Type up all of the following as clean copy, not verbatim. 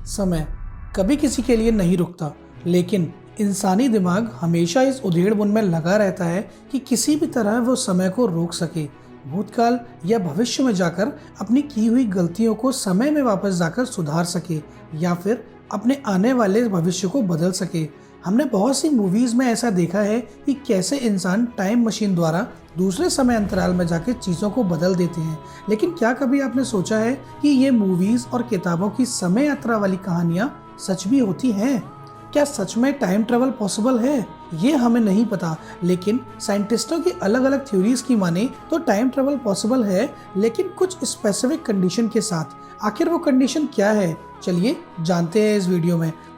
समय कभी किसी के लिए नहीं रुकता, लेकिन इंसानी दिमाग हमेशा इस उधेड़-बुन में लगा रहता है कि किसी भी तरह वो समय को रोक सके, भूतकाल या भविष्य में जाकर अपनी की हुई गलतियों को समय में वापस जाकर सुधार सके या फिर अपने आने वाले भविष्य को बदल सके। हमने बहुत सी मूवीज़ में ऐसा देखा है कि कैसे इंसान टाइम मशीन द्वारा दूसरे समय अंतराल में जाकर चीज़ों को बदल देते हैं। लेकिन क्या कभी आपने सोचा है कि ये मूवीज़ और किताबों की समय यात्रा वाली कहानियाँ सच भी होती हैं? क्या सच में टाइम ट्रेवल पॉसिबल है? ये हमें नहीं पता, लेकिन साइंटिस्टों की अलग अलग थ्योरीज की माने तो टाइम ट्रेवल पॉसिबल है, लेकिन कुछ स्पेसिफिक कंडीशन के साथ। आखिर वो कंडीशन क्या है, चलिए जानते हैं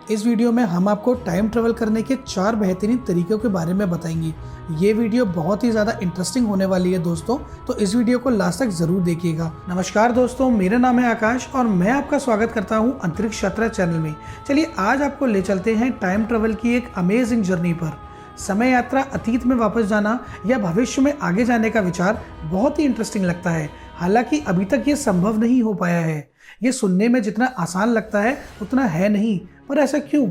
इस वीडियो में हम आपको टाइम ट्रेवल करने के 4 बेहतरीन तरीकों के बारे में बताएंगे। ये वीडियो बहुत ही ज़्यादा इंटरेस्टिंग होने वाली है दोस्तों, तो इस वीडियो को लास्ट तक ज़रूर देखिएगा। नमस्कार दोस्तों, मेरा नाम है आकाश और मैं आपका स्वागत करता हूँ अंतरिक्ष यात्रा चैनल में। चलिए आज आपको ले चलते हैं टाइम ट्रेवल की एक अमेजिंग जर्नी पर। समय यात्रा, अतीत में वापस जाना या भविष्य में आगे जाने का विचार बहुत ही इंटरेस्टिंग लगता है। हालांकि अभी तक ये संभव नहीं हो पाया है। ये सुनने में जितना आसान लगता है उतना है नहीं, पर ऐसा क्यों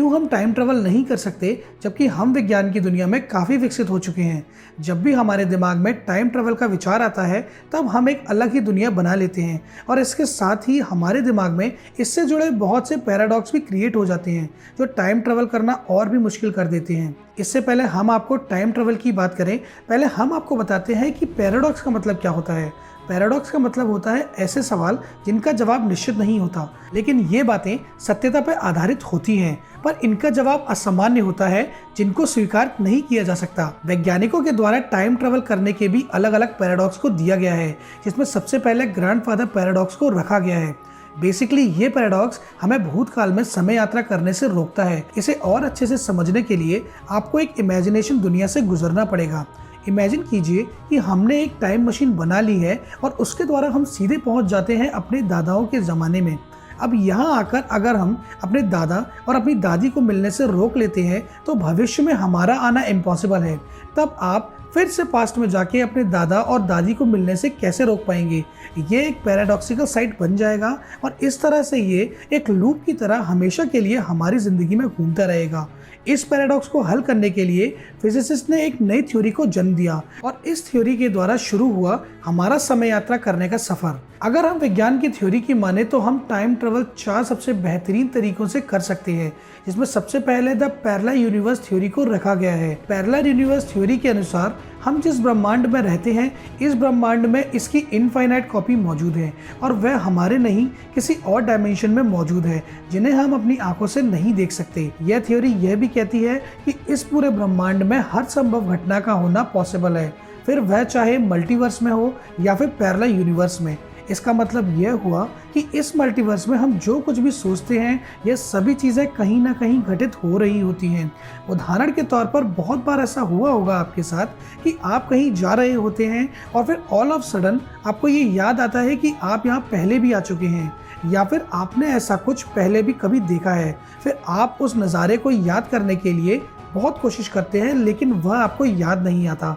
हम टाइम ट्रेवल नहीं कर सकते, जबकि हम विज्ञान की दुनिया में काफ़ी विकसित हो चुके हैं। जब भी हमारे दिमाग में टाइम ट्रेवल का विचार आता है तब हम एक अलग ही दुनिया बना लेते हैं और इसके साथ ही हमारे दिमाग में इससे जुड़े बहुत से पैराडॉक्स भी क्रिएट हो जाते हैं जो टाइम ट्रेवल करना और भी मुश्किल कर देते हैं। इससे पहले हम आपको टाइम ट्रेवल की बात करें, पहले हम आपको बताते हैं कि पैराडॉक्स का मतलब क्या होता है। पैराडॉक्स का मतलब होता है ऐसे सवाल जिनका जवाब निश्चित नहीं होता, लेकिन ये बातें सत्यता पर आधारित होती हैं, पर इनका जवाब असामान्य होता है जिनको स्वीकार नहीं किया जा सकता। वैज्ञानिकों के द्वारा टाइम ट्रेवल करने के भी अलग अलग पैराडॉक्स को दिया गया है, जिसमें सबसे पहले ग्रैंडफादर पैराडॉक्स को रखा गया है। बेसिकली ये पैराडॉक्स हमें भूतकाल में समय यात्रा करने से रोकता है। इसे और अच्छे से समझने के लिए आपको एक इमेजिनेशन दुनिया से गुजरना पड़ेगा। इमेजिन कीजिए कि हमने एक टाइम मशीन बना ली है और उसके द्वारा हम सीधे पहुंच जाते हैं अपने दादाओं के ज़माने में। अब यहाँ आकर अगर हम अपने दादा और अपनी दादी को मिलने से रोक लेते हैं तो भविष्य में हमारा आना इम्पॉसिबल है। तब आप फिर से पास्ट में जाके अपने दादा और दादी को मिलने से कैसे रोक पाएंगे? ये एक पैराडॉक्सिकल साइट बन जाएगा और इस तरह से ये एक लूप की तरह हमेशा के लिए हमारी ज़िंदगी में घूमता रहेगा। इस पैराडॉक्स को हल करने के लिए फिजिसिस्ट ने एक नई थ्योरी को जन्म दिया और इस थ्योरी के द्वारा शुरू हुआ हमारा समय यात्रा करने का सफ़र। अगर हम विज्ञान की थ्योरी की माने तो हम टाइम ट्रेवल 4 सबसे बेहतरीन तरीकों से कर सकते हैं, जिसमें सबसे पहले द पैरेलल यूनिवर्स थ्योरी को रखा गया है। पैरेलल यूनिवर्स थ्योरी के अनुसार हम जिस ब्रह्मांड में रहते हैं, इस ब्रह्मांड में इसकी इनफाइनाइट कॉपी मौजूद है और वह हमारे नहीं किसी और डायमेंशन में मौजूद है जिन्हें हम अपनी आंखों से नहीं देख सकते। यह थ्योरी यह भी कहती है कि इस पूरे ब्रह्मांड में हर संभव घटना का होना पॉसिबल है, फिर वह चाहे मल्टीवर्स में हो या फिर पैरेलल यूनिवर्स में। इसका मतलब यह हुआ कि इस मल्टीवर्स में हम जो कुछ भी सोचते हैं यह सभी चीज़ें कहीं ना कहीं घटित हो रही होती हैं। उदाहरण के तौर पर बहुत बार ऐसा हुआ होगा आपके साथ कि आप कहीं जा रहे होते हैं और फिर ऑल ऑफ सडन आपको ये याद आता है कि आप यहाँ पहले भी आ चुके हैं, या फिर आपने ऐसा कुछ पहले भी कभी देखा है। फिर आप उस नज़ारे को याद करने के लिए बहुत कोशिश करते हैं, लेकिन वह आपको याद नहीं आता।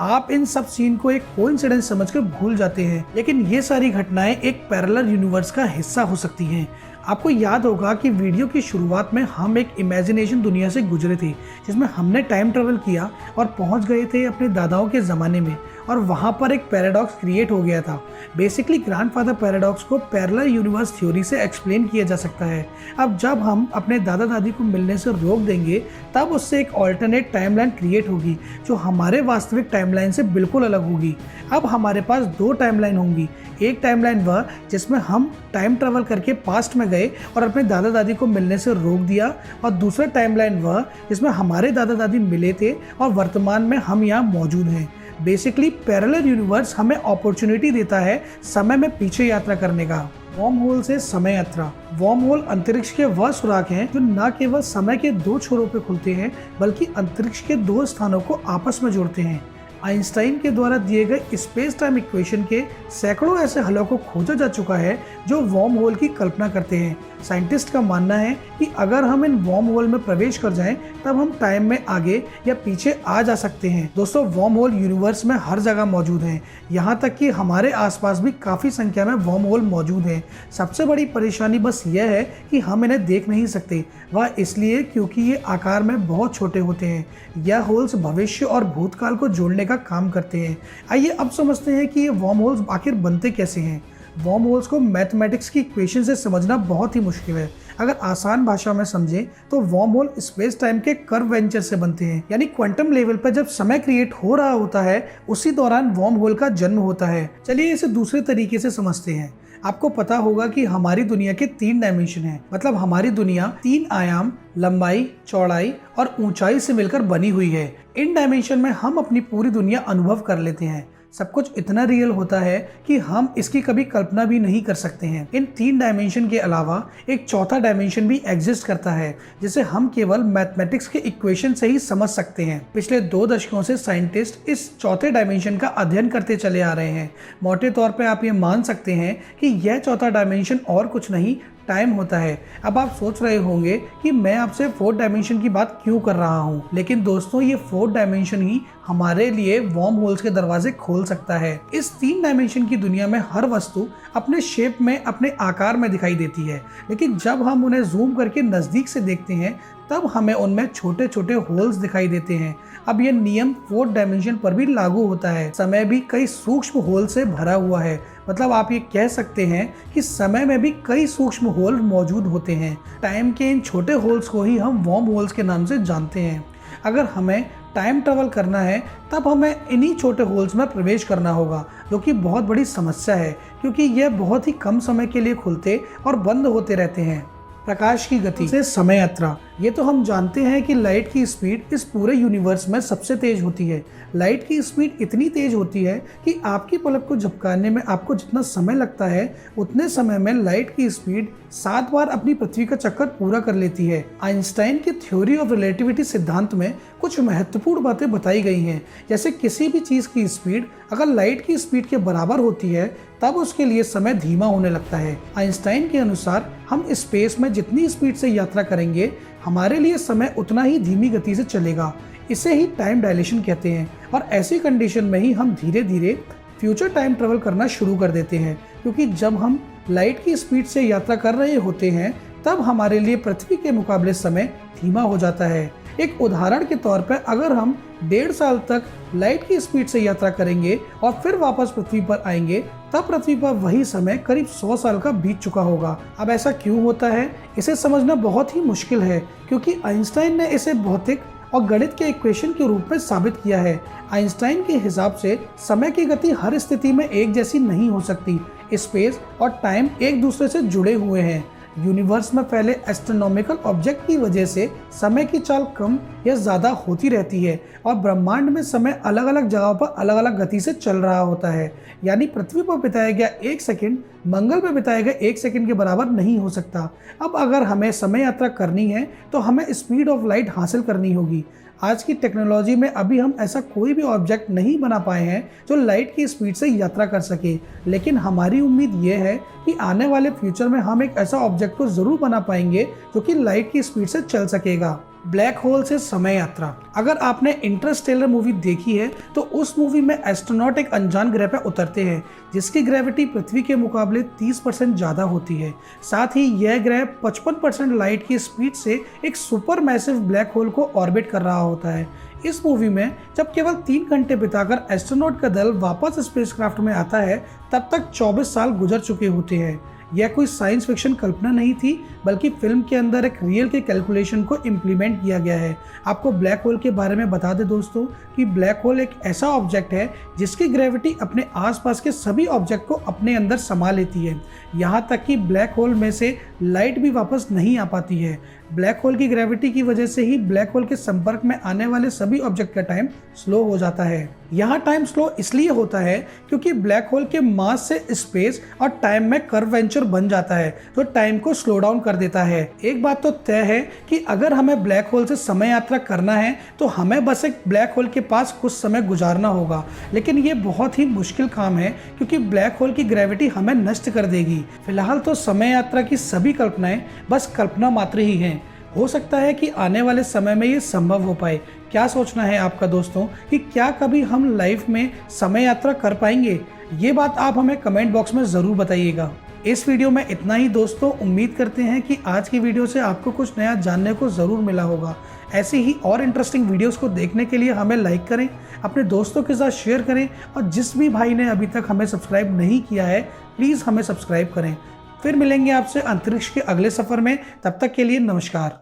आप इन सब सीन को एक कोइंसिडेंस समझकर भूल जाते हैं, लेकिन ये सारी घटनाएं एक पैरेलल यूनिवर्स का हिस्सा हो सकती हैं। आपको याद होगा कि वीडियो की शुरुआत में हम एक इमेजिनेशन दुनिया से गुजरे थे, जिसमें हमने टाइम ट्रेवल किया और पहुंच गए थे अपने दादाओं के ज़माने में और वहाँ पर एक पैराडॉक्स क्रिएट हो गया था। बेसिकली ग्रैंडफादर पैराडॉक्स को पैरेलल यूनिवर्स थ्योरी से एक्सप्लेन किया जा सकता है। अब जब हम अपने दादा दादी को मिलने से रोक देंगे तब उससे एक ऑल्टरनेट टाइमलाइन क्रिएट होगी जो हमारे वास्तविक टाइमलाइन से बिल्कुल अलग होगी। अब हमारे पास 2 टाइमलाइन होंगी। एक टाइमलाइन वह जिसमें हम टाइम ट्रेवल करके पास्ट में गए और अपने दादा दादी को मिलने से रोक दिया, और दूसरा टाइमलाइन वह जिसमें हमारे दादा दादी मिले थे और वर्तमान में हम यहाँ मौजूद हैं। बेसिकली पैरेलल यूनिवर्स हमें अपॉर्चुनिटी देता है समय में पीछे यात्रा करने का। वॉर्म होल से समय यात्रा। वॉर्म होल अंतरिक्ष के वह सुराख हैं जो न केवल समय के 2 छोरों पर खुलते हैं बल्कि अंतरिक्ष के 2 स्थानों को आपस में जोड़ते हैं। आइंस्टाइन के द्वारा दिए गए स्पेस टाइम इक्वेशन के सैकड़ों ऐसे हलों को खोजा जा चुका है जो वर्म होल की कल्पना करते हैं। साइंटिस्ट का मानना है कि अगर हम इन वर्म होल में प्रवेश कर जाएं, तब हम टाइम में आगे या पीछे आ जा सकते हैं। दोस्तों, वर्म होल यूनिवर्स में हर जगह मौजूद हैं, यहाँ तक कि हमारे आसपास भी काफ़ी संख्या में वर्म होल मौजूद हैं। सबसे बड़ी परेशानी बस यह है कि हम इन्हें देख नहीं सकते, वह इसलिए क्योंकि ये आकार में बहुत छोटे होते हैं। यह होल्स भविष्य और भूतकाल को जोड़ने का काम करते हैं। आइए अब समझते हैं कि ये वर्म होल्स आखिर बनते कैसे हैं। वर्म होल्स को मैथमेटिक्स की इक्वेशन से समझना बहुत ही मुश्किल है। अगर आसान भाषा में समझें तो वर्म होल स्पेस टाइम के कर्वेचर से बनते हैं, यानी क्वांटम लेवल पर जब समय क्रिएट हो रहा होता है उसी दौरान वर्म होल का जन्म होता है। चलिए इसे दूसरे तरीके से समझते हैं। आपको पता होगा कि हमारी दुनिया के 3 डायमेंशन हैं, मतलब हमारी दुनिया 3 आयाम, लंबाई, चौड़ाई और ऊंचाई से मिलकर बनी हुई है। इन डायमेंशन में हम अपनी पूरी दुनिया अनुभव कर लेते हैं। सब कुछ इतना रियल होता है कि हम इसकी कभी कल्पना भी नहीं कर सकते हैं। इन 3 डायमेंशन के अलावा एक चौथा डायमेंशन भी एग्जिस्ट करता है, जिसे हम केवल मैथमेटिक्स के इक्वेशन से ही समझ सकते हैं। पिछले 2 दशकों से साइंटिस्ट इस चौथे डायमेंशन का अध्ययन करते चले आ रहे हैं। मोटे तौर पे आप ये मान सकते हैं कि यह चौथा डायमेंशन और कुछ नहीं, टाइम होता है। अब आप सोच रहे होंगे कि मैं आपसे 4th डायमेंशन की बात क्यों कर रहा हूँ, लेकिन दोस्तों ये 4th डायमेंशन ही हमारे लिए वर्म होल्स के दरवाजे खोल सकता है। इस 3 डायमेंशन की दुनिया में हर वस्तु अपने शेप में, अपने आकार में दिखाई देती है, लेकिन जब हम उन्हें जूम करके नजदीक से देखते हैं तब हमें उनमें छोटे छोटे होल्स दिखाई देते हैं। अब यह नियम 4th डायमेंशन पर भी लागू होता है। समय भी कई सूक्ष्म होल से भरा हुआ है, मतलब आप ये कह सकते हैं कि समय में भी कई सूक्ष्म होल मौजूद होते हैं। टाइम के इन छोटे होल्स को ही हम वर्म होल्स के नाम से जानते हैं। अगर हमें टाइम ट्रेवल करना है तब हमें इन्हीं छोटे होल्स में प्रवेश करना होगा, जो कि बहुत बड़ी समस्या है क्योंकि यह बहुत ही कम समय के लिए खुलते और बंद होते रहते हैं। प्रकाश की गति से समय यात्रा, ये तो हम जानते हैं कि लाइट की स्पीड इस पूरे यूनिवर्स में सबसे तेज होती है। लाइट की स्पीड इतनी तेज होती है कि आपकी पलक को झपकाने में आपको जितना समय लगता है उतने समय में लाइट की स्पीड 7 बार अपनी पृथ्वी का चक्कर पूरा कर लेती है। आइंस्टाइन की थ्योरी ऑफ रिलेटिविटी सिद्धांत में कुछ महत्वपूर्ण बातें बताई गई हैं, जैसे किसी भी चीज़ की स्पीड अगर लाइट की स्पीड के बराबर होती है तब उसके लिए समय धीमा होने लगता है। आइंस्टाइन के अनुसार हम स्पेस में जितनी स्पीड से यात्रा करेंगे हमारे लिए समय उतना ही धीमी गति से चलेगा। इसे ही टाइम डायलेशन कहते हैं, और ऐसी कंडीशन में ही हम धीरे धीरे फ्यूचर टाइम ट्रेवल करना शुरू कर देते हैं, क्योंकि जब हम लाइट की स्पीड से यात्रा कर रहे होते हैं तब हमारे लिए पृथ्वी के मुकाबले समय धीमा हो जाता है। एक उदाहरण के तौर पर अगर हम 1.5 साल तक लाइट की स्पीड से यात्रा करेंगे और फिर वापस पृथ्वी पर आएंगे तब पृथ्वी पर वही समय करीब 100 साल का बीत चुका होगा। अब ऐसा क्यों होता है, इसे समझना बहुत ही मुश्किल है, क्योंकि आइंस्टाइन ने इसे भौतिक और गणित के इक्वेशन के रूप में साबित किया है। आइंस्टाइन के हिसाब से समय की गति हर स्थिति में एक जैसी नहीं हो सकती। स्पेस और टाइम एक दूसरे से जुड़े हुए हैं। यूनिवर्स में फैले एस्ट्रोनॉमिकल ऑब्जेक्ट की वजह से समय की चाल कम या ज़्यादा होती रहती है, और ब्रह्मांड में समय अलग अलग जगहों पर अलग अलग गति से चल रहा होता है। यानी पृथ्वी पर बिताया गया 1 सेकंड मंगल पर बिताए गए 1 सेकंड के बराबर नहीं हो सकता। अब अगर हमें समय यात्रा करनी है तो हमें स्पीड ऑफ लाइट हासिल करनी होगी। आज की टेक्नोलॉजी में अभी हम ऐसा कोई भी ऑब्जेक्ट नहीं बना पाए हैं जो लाइट की स्पीड से यात्रा कर सके, लेकिन हमारी उम्मीद यह है कि आने वाले फ्यूचर में हम एक ऐसा ऑब्जेक्ट को जरूर बना पाएंगे जो कि लाइट की स्पीड से चल सकेगा। ब्लैक होल से समय यात्रा। अगर आपने इंटरस्टेलर मूवी देखी है तो उस मूवी में एस्ट्रोनॉट एक अनजान ग्रह पर उतरते हैं जिसकी ग्रेविटी पृथ्वी के मुकाबले 30% ज़्यादा होती है। साथ ही यह ग्रह 55% लाइट की स्पीड से एक सुपर मैसिव ब्लैक होल को ऑर्बिट कर रहा होता है। इस मूवी में जब केवल 3 घंटे बिताकर एस्ट्रोनॉट का दल वापस स्पेसक्राफ्ट में आता है तब तक 24 साल गुजर चुके होते हैं। यह कोई साइंस फिक्शन कल्पना नहीं थी, बल्कि फिल्म के अंदर एक रियल के कैलकुलेशन को इम्प्लीमेंट किया गया है। आपको ब्लैक होल के बारे में बता दें दोस्तों कि ब्लैक होल एक ऐसा ऑब्जेक्ट है जिसकी ग्रेविटी अपने आसपास के सभी ऑब्जेक्ट को अपने अंदर समा लेती है। यहाँ तक कि ब्लैक होल में से लाइट भी वापस नहीं आ पाती है। ब्लैक होल की ग्रेविटी की वजह से ही ब्लैक होल के संपर्क में आने वाले सभी ऑब्जेक्ट का टाइम स्लो हो जाता है। यहाँ टाइम स्लो इसलिए होता है क्योंकि ब्लैक होल के मास से स्पेस और टाइम में कर्वेचर बन जाता है जो टाइम को स्लो डाउन कर देता है। एक बात तो तय है कि अगर हमें ब्लैक होल से समय यात्रा करना है तो हमें बस एक ब्लैक होल के पास कुछ समय गुजारना होगा, लेकिन ये बहुत ही मुश्किल काम है क्योंकि ब्लैक होल की ग्रेविटी हमें नष्ट कर देगी। फिलहाल तो समय यात्रा की सभी कल्पनाएं बस कल्पना मात्र ही हैं। हो सकता है कि आने वाले समय में ये संभव हो पाए। क्या सोचना है आपका दोस्तों कि क्या कभी हम लाइफ में समय यात्रा कर पाएंगे? ये बात आप हमें कमेंट बॉक्स में ज़रूर बताइएगा। इस वीडियो में इतना ही दोस्तों। उम्मीद करते हैं कि आज की वीडियो से आपको कुछ नया जानने को ज़रूर मिला होगा। ऐसे ही और इंटरेस्टिंग वीडियोस को देखने के लिए हमें लाइक करें, अपने दोस्तों के साथ शेयर करें और जिस भी भाई ने अभी तक हमें सब्सक्राइब नहीं किया है प्लीज़ हमें सब्सक्राइब करें। फिर मिलेंगे आपसे अंतरिक्ष के अगले सफ़र में। तब तक के लिए नमस्कार।